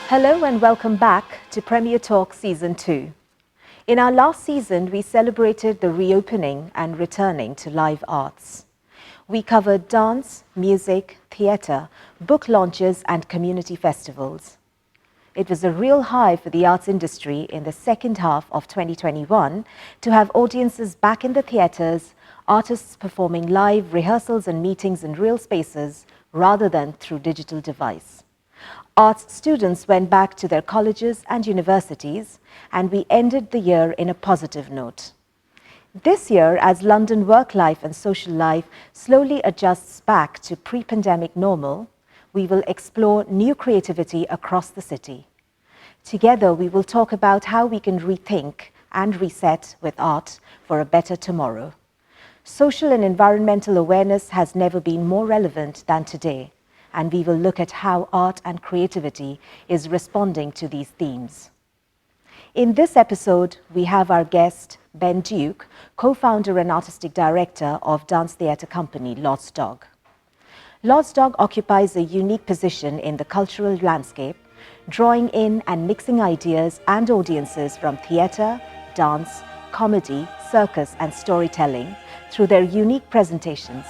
Hello and welcome back to Premier Talk Season 2. In our last season, we celebrated the reopening and returning to live arts. We covered dance, music, theatre, book launches and community festivals. It was a real high for the arts industry in the second half of 2021 to have audiences back in the theatres, artists performing live rehearsals and meetings in real spaces rather than through digital device. Arts students went back to their colleges and universities, and we ended the year in a positive note. This year, as London work life and social life slowly adjusts back to pre-pandemic normal, we will explore new creativity across the city. Together, we will talk about how we can rethink and reset with art for a better tomorrow. Social and environmental awareness has never been more relevant than today, and we will look at how art and creativity is responding to these themes. In this episode, we have our guest, Ben Duke, co-founder and artistic director of dance theatre company Lord's Dog. Lord's Dog occupies a unique position in the cultural landscape, drawing in and mixing ideas and audiences from theatre, dance, comedy, circus and storytelling through their unique presentations.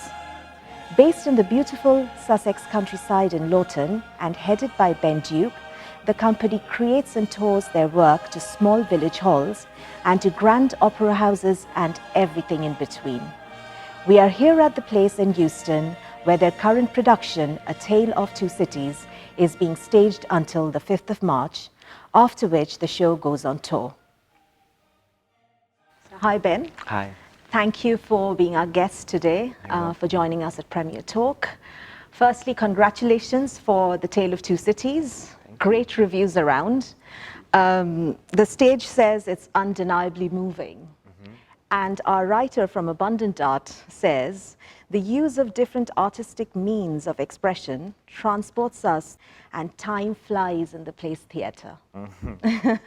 Based in the beautiful Sussex countryside in Lawton and headed by Ben Duke, the company creates and tours their work to small village halls and to grand opera houses and everything in between. We are here at the place in Euston where their current production, A Tale of Two Cities, is being staged until the 5th of March, after which the show goes on tour. Hi, Ben. Hi. Thank you for being our guest today, for joining us at Premier Talk. Firstly, congratulations for The Tale of Two Cities. Great reviews around. The stage says it's undeniably moving. And our writer from Abundant Art says, the use of different artistic means of expression transports us and time flies in the place theatre. Yes.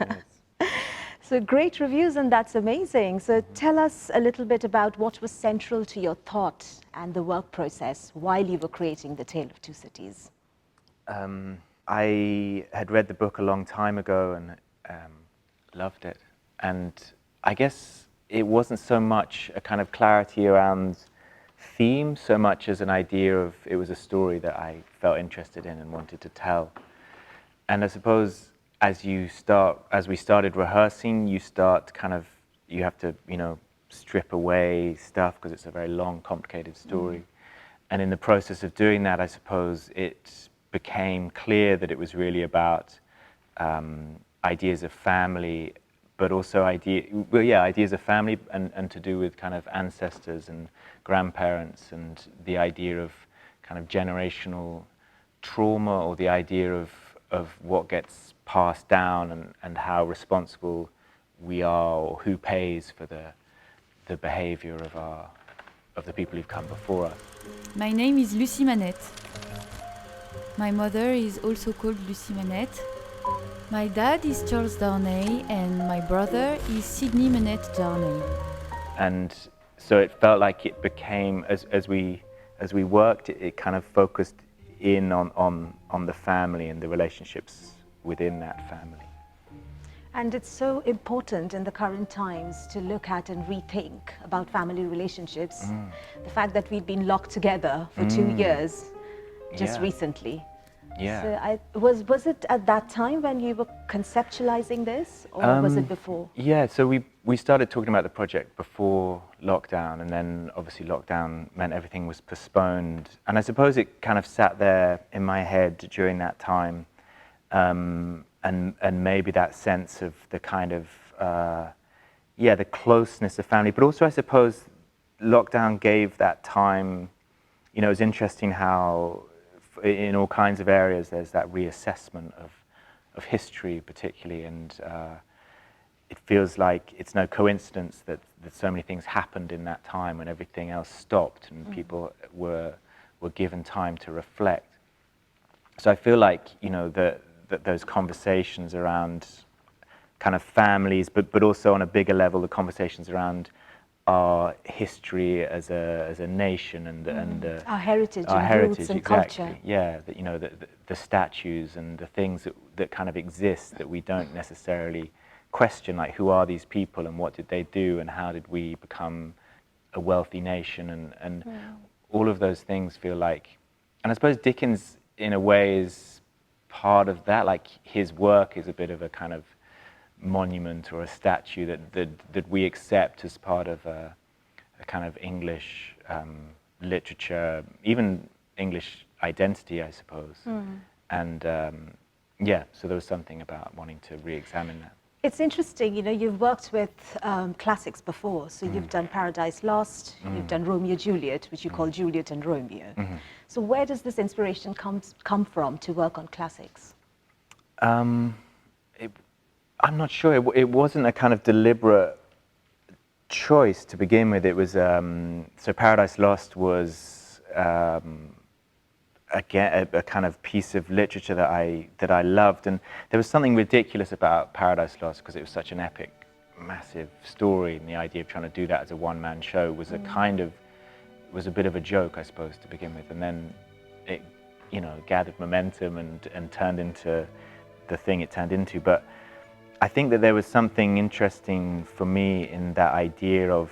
So great reviews, and that's amazing. So tell us a little bit about what was central to your thought and the work process while you were creating The Tale of Two Cities. I had read the book a long time ago and loved it. And I guess it wasn't so much a kind of clarity around theme, so much as an idea of it was a story that I felt interested in and wanted to tell. And I suppose as we started rehearsing, you have to, strip away stuff because it's a very long, complicated story. And in the process of doing that, I suppose it became clear that it was really about ideas of family, but also ideas of family and to do with kind of ancestors and grandparents and the idea of kind of generational trauma, or the idea of what gets passed down and how responsible we are, or who pays for the behavior of the people who've come before us. My name is Lucie Manette. My mother is also called Lucie Manette. My dad is Charles Darnay and my brother is Sydney Manette Darnay. And so it felt like it became, as we worked, it kind of focused in on the family and the relationships within that family. And it's so important in the current times to look at and rethink about family relationships. The fact that we've been locked together for 2 years just recently. Yeah. So was it at that time when you were conceptualizing this, or was it before? Yeah, so we started talking about the project before lockdown, and then obviously lockdown meant everything was postponed. And I suppose it kind of sat there in my head during that time, and maybe that sense of the kind of, the closeness of family. But also I suppose lockdown gave that time, it was interesting how in all kinds of areas there's that reassessment of history particularly, and it feels like it's no coincidence that so many things happened in that time when everything else stopped and people were given time to reflect. So I feel like, that those conversations around kind of families, but also on a bigger level, the conversations around our history as a nation and our heritage our and heritage, roots and exactly. culture. Yeah, that, you know, the statues and the things that kind of exist that we don't necessarily question, like who are these people and what did they do and how did we become a wealthy nation, and all of those things feel like, and I suppose Dickens in a way is part of that. Like his work is a bit of a kind of monument or a statue that we accept as part of a kind of English literature, even English identity, I suppose. And yeah, so there was something about wanting to re-examine that. It's interesting, you know, you've worked with classics before, so you've done Paradise Lost, you've done Romeo Juliet, which you call Juliet and Romeo. So where does this inspiration come from to work on classics? I'm not sure. It wasn't a kind of deliberate choice to begin with. It was so Paradise Lost was again a kind of piece of literature that I loved, and there was something ridiculous about Paradise Lost because it was such an epic, massive story, and the idea of trying to do that as a one-man show was was a bit of a joke, I suppose, to begin with, and then it, you know, gathered momentum and turned into the thing it turned into. But I think that there was something interesting for me in that idea of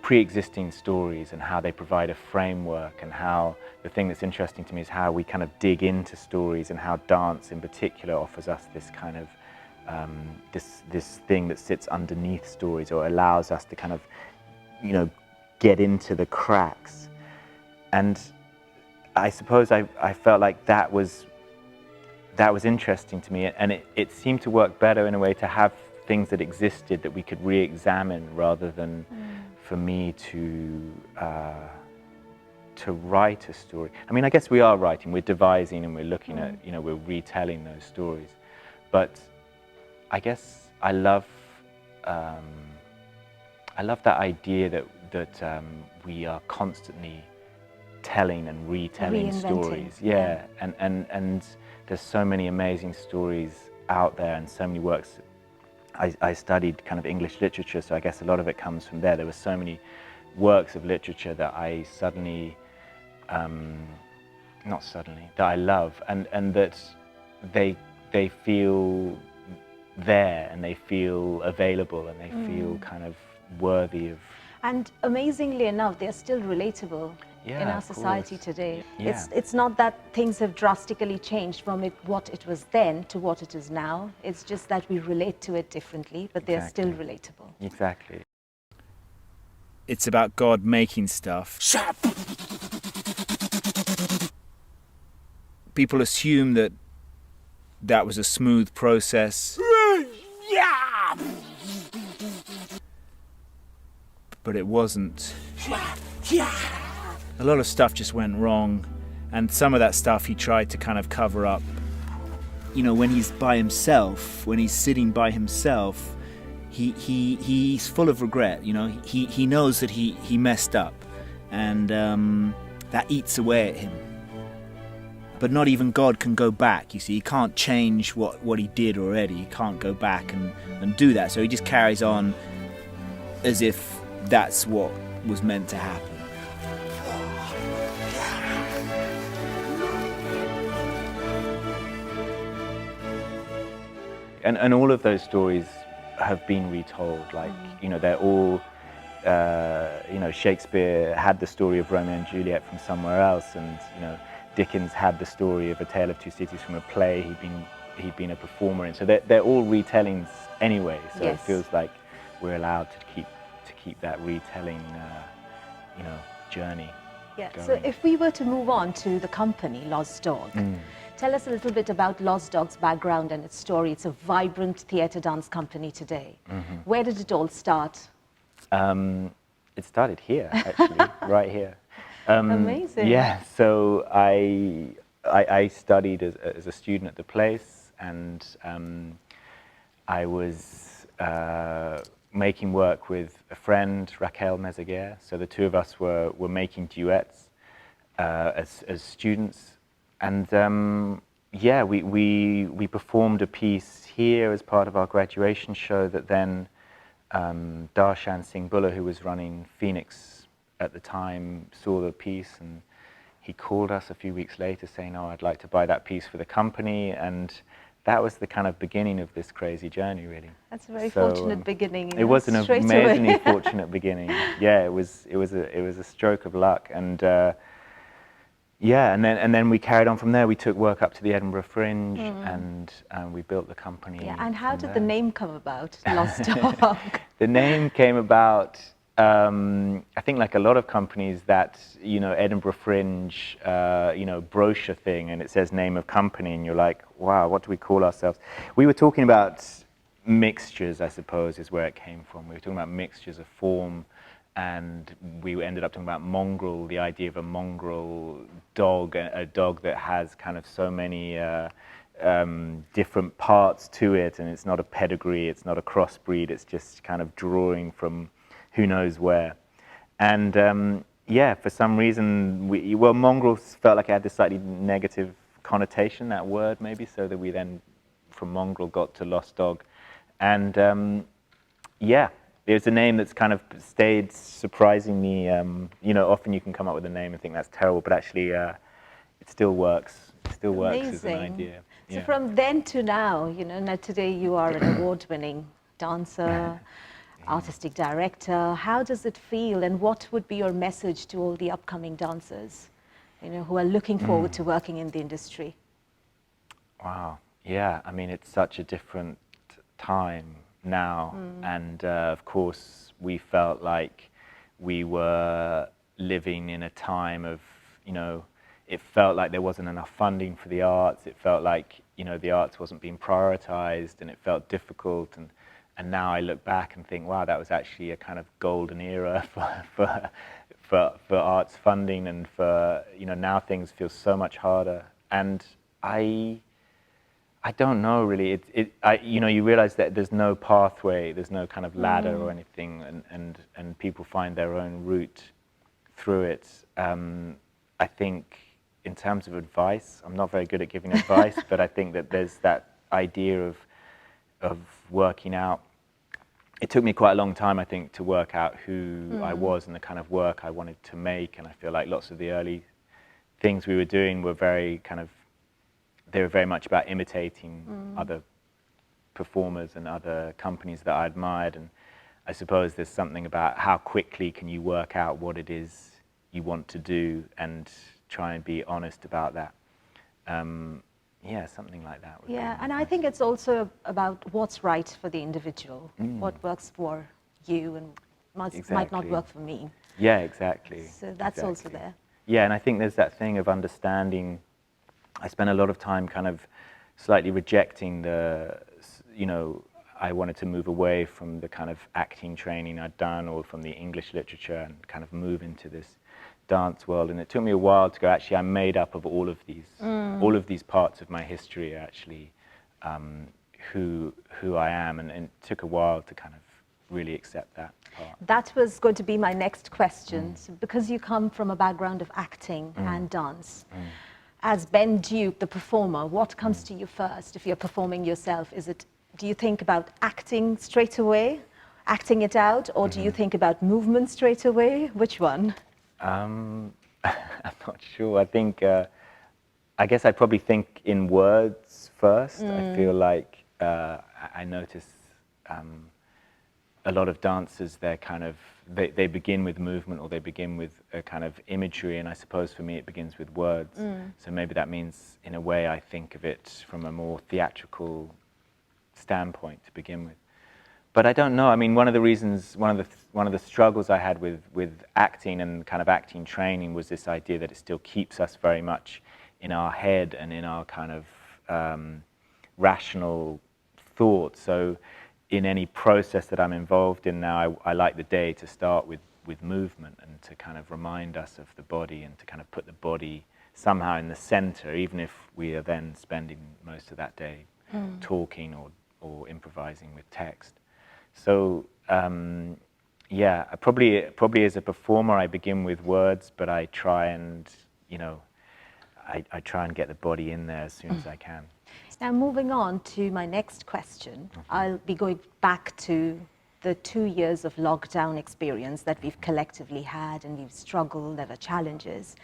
pre-existing stories and how they provide a framework, and how the thing that's interesting to me is how we kind of dig into stories, and how dance in particular offers us this kind of this thing that sits underneath stories, or allows us to kind of, you know, get into the cracks. And I suppose I felt like that was interesting to me, and it seemed to work better in a way to have things that existed that we could re-examine rather than for me to write a story. I mean, I guess we are writing, we're devising, and we're looking at, you know, we're retelling those stories. But I guess I love that idea that we are constantly telling and retelling stories. Yeah. And there's so many amazing stories out there, and so many works. I studied kind of English literature, so I guess a lot of it comes from there. There were so many works of literature that I suddenly, not suddenly, that I love, and that they feel there, and they feel available, and they feel kind of worthy of. And amazingly enough, they're still relatable in our society today. Yeah. It's not that things have drastically changed from what it was then to what it is now. It's just that we relate to it differently, but they're still relatable. Exactly. It's about God making stuff. People assume that was a smooth process. But it wasn't. A lot of stuff just went wrong, and some of that stuff he tried to kind of cover up. You know, when he's by himself, when he's sitting by himself, he's full of regret. You know, he knows that he messed up, and that eats away at him. But not even God can go back, you see. He can't change what he did already. He can't go back and do that. So he just carries on as if that's what was meant to happen. And all of those stories have been retold. Like, you know, they're all, you know, Shakespeare had the story of Romeo and Juliet from somewhere else, and, you know, Dickens had the story of A Tale of Two Cities from a play he'd been a performer in. So they're all retellings anyway. So Yes. It feels like we're allowed to keep that retelling, you know, journey. Yeah. going. So if we were to move on to the company, Lost Dog, tell us a little bit about Lost Dog's background and its story. It's a vibrant theatre dance company today. Where did it all start? It started here, actually, right here. Amazing. Yeah, so I studied as a student at the place, and I was making work with a friend, Raquel Mezaguer. So the two of us were making duets as students, and yeah, we performed a piece here as part of our graduation show that then Darshan Singh Buller, who was running Phoenix at the time, saw the piece, and he called us a few weeks later saying, "Oh, I'd like to buy that piece for the company," and that was the kind of beginning of this crazy journey, really. That's a very fortunate beginning. It was an straight amazingly away. fortunate beginning. Yeah, it was a stroke of luck, and yeah, and then we carried on from there. We took work up to the Edinburgh Fringe, and we built the company. Yeah, and how from did there. the name come about, Lost Dog? The name came about, I think, like a lot of companies, that, you know, Edinburgh Fringe, you know, brochure thing, and it says name of company, and you're like, wow, what do we call ourselves? We were talking about mixtures, I suppose, is where it came from. We were talking about mixtures of form, and we ended up talking about mongrel, the idea of a mongrel dog, a dog that has kind of so many different parts to it, and it's not a pedigree, it's not a crossbreed, it's just kind of drawing from who knows where. And yeah, for some reason, well, mongrels felt like it had this slightly negative connotation, that word maybe, so that we then, from mongrel, got to Lost Dog. And yeah, it's a name that's kind of stayed surprisingly, you know, often you can come up with a name and think that's terrible, but actually it still works. It still works as an idea. So from then to now, you know, now today you are an award-winning dancer, artistic director. How does it feel, and what would be your message to all the upcoming dancers, you know, who are looking forward to working in the industry? Wow, yeah, I mean, it's such a different time now, and of course we felt like we were living in a time of, you know, it felt like there wasn't enough funding for the arts, it felt like, you know, the arts wasn't being prioritized, and it felt difficult, and now I look back and think, wow, that was actually a kind of golden era for arts funding, and for, you know, now things feel so much harder. And I don't know really. You know, you realize that there's no pathway, there's no kind of ladder or anything, and people find their own route through it. I think in terms of advice, I'm not very good at giving advice, but I think that there's that idea of working out. It took me quite a long time, I think, to work out who I was and the kind of work I wanted to make, and I feel like lots of the early things we were doing were very kind of, they were very much about imitating other performers and other companies that I admired, and I suppose there's something about how quickly can you work out what it is you want to do and try and be honest about that. Yeah, something like that. Yeah, and I think it's also about what's right for the individual, what works for you and might not work for me. Yeah, exactly. So that's also there. Yeah, and I think there's that thing of understanding. I spent a lot of time kind of slightly rejecting the, you know, I wanted to move away from the kind of acting training I'd done, or from the English literature, and kind of move into this dance world. And it took me a while to go, actually, I'm made up of all of these parts of my history, actually, who I am, and it took a while to kind of really accept that part. That was going to be my next question. So because you come from a background of acting and dance, as Ben Duke, the performer, what comes to you first if you're performing yourself? Do you think about acting straight away, acting it out, or do you think about movement straight away? Which one? I'm not sure. I think, I guess I probably think in words first. I feel like I notice a lot of dancers, they're kind of, they begin with movement, or they begin with a kind of imagery, and I suppose for me it begins with words. So maybe that means, in a way, I think of it from a more theatrical standpoint to begin with. But I don't know. I mean, one of the reasons, one of the struggles I had with acting and kind of acting training was this idea that it still keeps us very much in our head and in our kind of rational thought. So in any process that I'm involved in now, I like the day to start with movement, and to kind of remind us of the body, and to kind of put the body somehow in the center, even if we are then spending most of that day talking or improvising with text. So yeah, probably as a performer, I begin with words, but I try and, you know, I try and get the body in there as soon as I can. Now, moving on to my next question, I'll be going back to the 2 years of lockdown experience that we've collectively had, and we've struggled, there were challenges.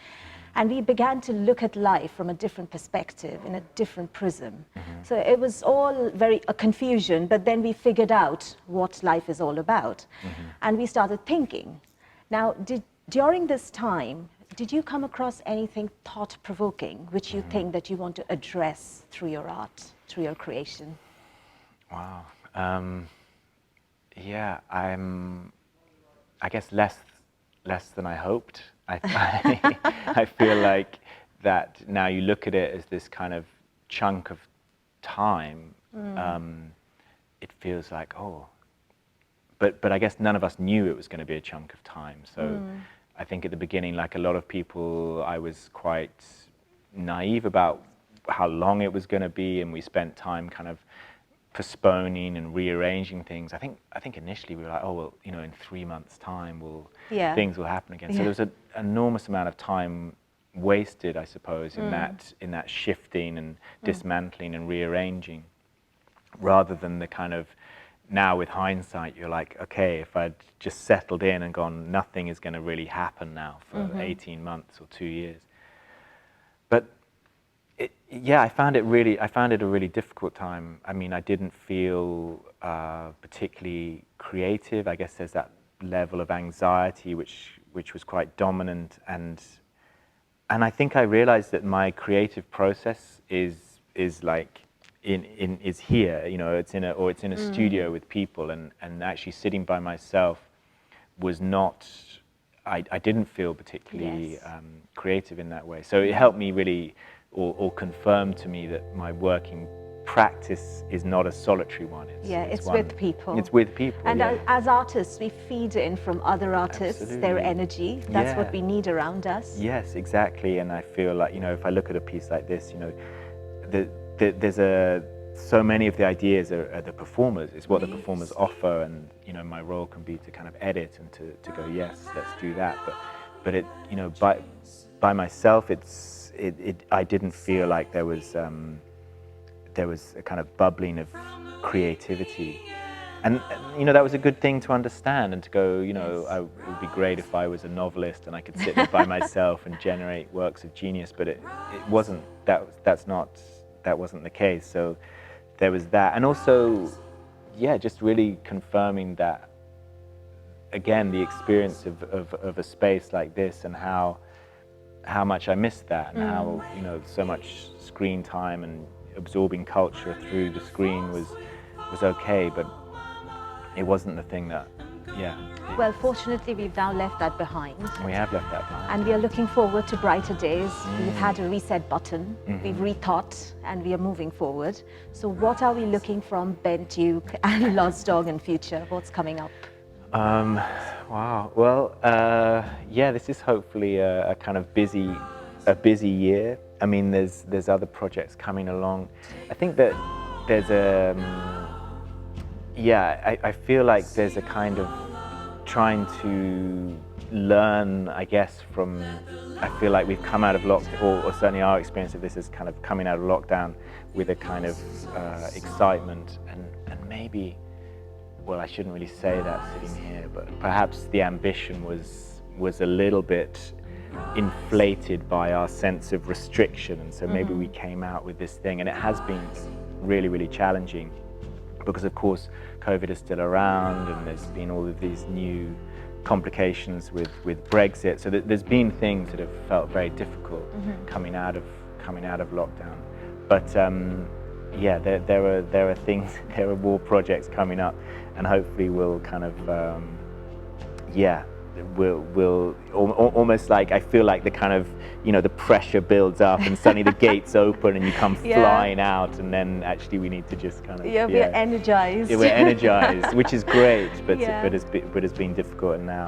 And we began to look at life from a different perspective, in a different prism. So it was all very a confusion, but then we figured out what life is all about. And we started thinking. Now, during this time, did you come across anything thought-provoking which you think that you want to address through your art, through your creation? Wow. Yeah, I guess less than I hoped. I feel like that now you look at it as this kind of chunk of time, it feels like, oh, but I guess none of us knew it was going to be a chunk of time. So I think at the beginning, like a lot of people, I was quite naive about how long it was going to be, and we spent time kind of postponing and rearranging things. I think initially we were like, oh well, you know, in 3 months' time, things will happen again. So there was an enormous amount of time wasted, I suppose, in that shifting and dismantling and rearranging, rather than the kind of, now with hindsight, you're like, okay, if I'd just settled in and gone, nothing is going to really happen now for 18 months or 2 years. But yeah, I found it a really difficult time. I mean, I didn't feel particularly creative. I guess there's that level of anxiety which was quite dominant, and I think I realized that my creative process is like is here. You know, it's in a studio with people, and actually sitting by myself was not. I didn't feel particularly creative in that way. So it helped me really. Or confirm to me that my working practice is not a solitary one. It's with people. It's with people. And as artists, we feed in from other artists, their energy. That's what we need around us. Yes, exactly. And I feel like, you know, if I look at a piece like this, you know, there's so many of the ideas are the performers. It's what the performers offer, and you know, my role can be to kind of edit and to go, yes, let's do that. But it, you know, by myself, I didn't feel like there was a kind of bubbling of creativity, and you know, that was a good thing to understand and to go, you know, it would be great if I was a novelist and I could sit there by myself and generate works of genius, but it wasn't. That wasn't the case. So there was that, and also, yeah, just really confirming that again, the experience of a space like this, and how much I missed that, and how, you know, so much screen time and absorbing culture through the screen was okay, but it wasn't the thing that, Well, fortunately, we've now left that behind. We have left that behind. And we are looking forward to brighter days. We've had a reset button. We've rethought, and we are moving forward. So what are we looking from Bent Duke and Lost Dog in future? What's coming up? Wow. Well, yeah, this is hopefully a kind of busy year. I mean, there's other projects coming along. I think that there's I feel like there's a kind of trying to learn, I guess, from, I feel like we've come out of lockdown, or certainly our experience of this is kind of coming out of lockdown with a kind of excitement, and maybe, well, I shouldn't really say that sitting here, but perhaps the ambition was a little bit inflated by our sense of restriction, and so maybe we came out with this thing, and it has been really, really challenging because, of course, COVID is still around, and there's been all of these new complications with Brexit, so there's been things that have felt very difficult coming out of lockdown. But yeah, there are things, there are more projects coming up, and hopefully we'll kind of we'll almost, like, I feel like the kind of, you know, the pressure builds up and suddenly the gates open and you come flying out, and then actually we need to just kind of we're energized. Yeah, we're energized, which is great, but it's been difficult, and now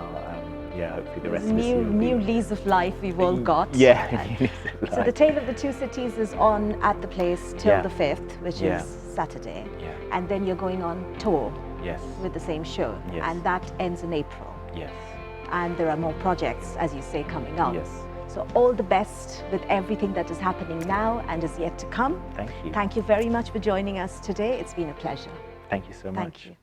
hopefully the rest of this year will new lease of life we've all got. So the Tale of the Two Cities is on at the place till the 5th, which is Saturday, and then you're going on tour with the same show, and that ends in April. And there are more projects, as you say, coming up. So all the best with everything that is happening now and is yet to come. Thank you. Thank you very much for joining us today. It's been a pleasure. Thank you so much. Thank you.